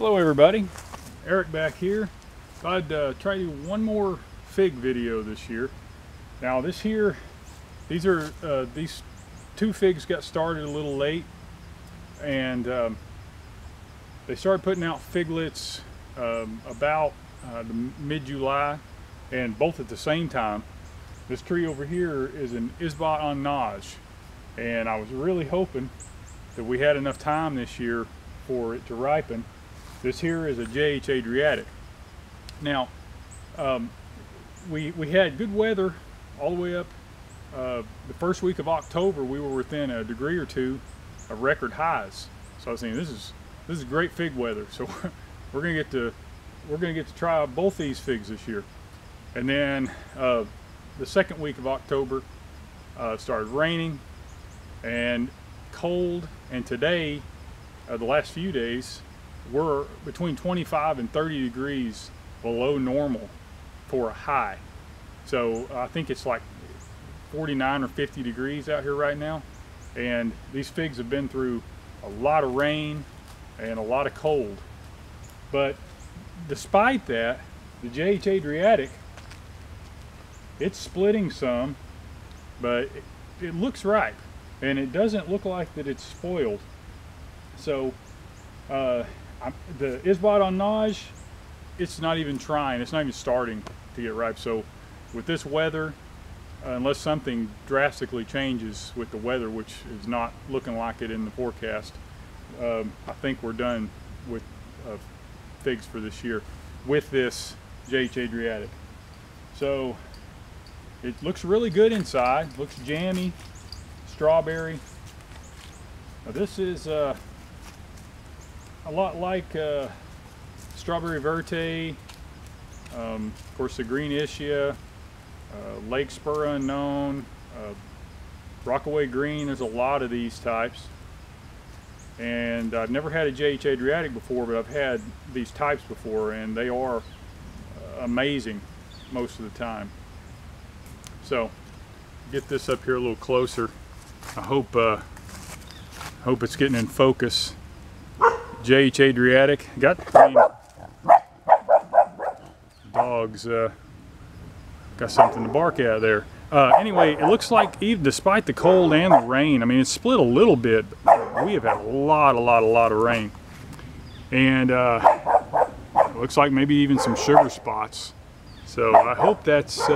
Hello everybody, Eric back here. I'd try to do one more fig video this year. Now these two figs got started a little late, and they started putting out figlets about mid-July, and both at the same time. This tree over here is an Isbat en Nage, and I was really hoping that we had enough time this year for it to ripen. This here is a JH Adriatic. Now, we had good weather all the way up. The first week of October, we were within a degree or two of record highs. So I was thinking, this is great fig weather. So we're gonna get to try both these figs this year. And then the second week of October, it started raining and cold. And today, the last few days, we're between 25 and 30 degrees below normal for a high. So I think it's like 49 or 50 degrees out here right now. And these figs have been through a lot of rain and a lot of cold. But despite that, the JH Adriatic, it's splitting some, but it looks ripe. And it doesn't look like that it's spoiled. So the Isbat en Nage, it's not even trying, it's not even starting to get ripe. So with this weather, unless something drastically changes with the weather, which is not looking like it in the forecast, I think we're done with figs for this year with this JH Adriatic. So it looks really good inside, looks jammy, strawberry. Now this is a lot like Strawberry Verte, of course the Green Ischia, Lake Spur Unknown, Rockaway Green. There's a lot of these types, and I've never had a JH Adriatic before, but I've had these types before, and they are amazing most of the time. So get this up here a little closer. I hope it's getting in focus. JH Adriatic. Dogs got something to bark at there. Anyway, it looks like even despite the cold and the rain, I mean, it's split a little bit. We have had a lot of rain, and it looks like maybe even some sugar spots. So I hope that's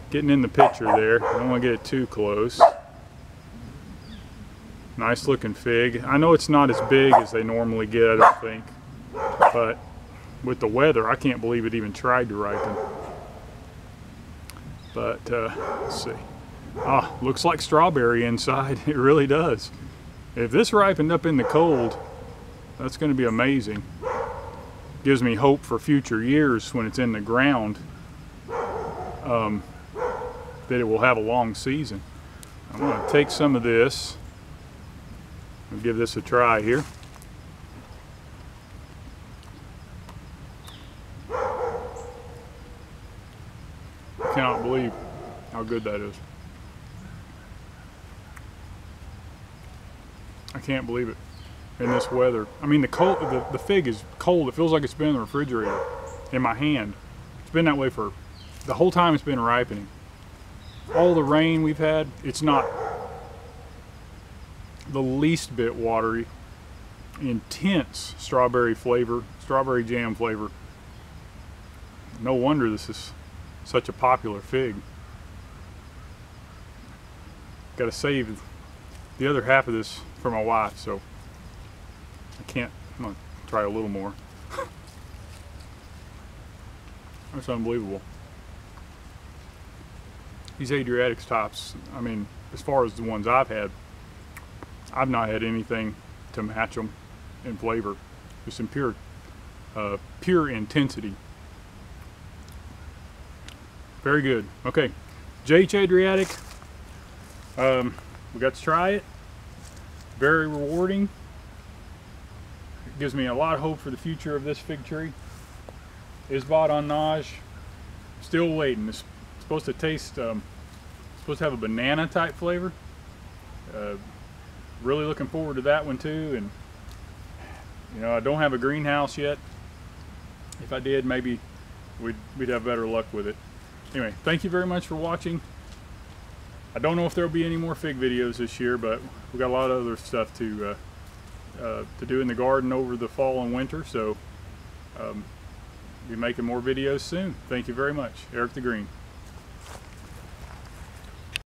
getting in the picture there. I don't want to get it too close. Nice looking fig. I know it's not as big as they normally get, I don't think, but with the weather, I can't believe it even tried to ripen. But let's see. Looks like strawberry inside. It really does. If this ripened up in the cold, that's going to be amazing. Gives me hope for future years when it's in the ground, that it will have a long season. I'm going to take some of this. I'll give this a try here. I cannot believe how good that is. I can't believe it in this weather. I mean, the fig is cold. It feels like it's been in the refrigerator in my hand. It's been that way for the whole time it's been ripening. All the rain we've had, it's not the least bit watery. Intense strawberry flavor, strawberry jam flavor. No wonder this is such a popular fig. Got to save the other half of this for my wife, so I can't. I'm gonna try a little more. That's unbelievable. These Adriatic tops, I mean, as far as the ones I've had, I've not had anything to match them in flavor. Just in pure intensity. Very good. Okay, JH Adriatic. We got to try it. Very rewarding. It gives me a lot of hope for the future of this fig tree. Isbat en Nage. Still waiting. It's supposed to taste, supposed to have a banana type flavor. Really looking forward to that one too. And You know, I don't have a greenhouse yet. If I did, maybe we'd have better luck with it. Anyway, thank you very much for watching. I don't know if there'll be any more fig videos this year, but we've got a lot of other stuff to do in the garden over the fall and winter, so be making more videos soon. Thank you very much. Eric the Green.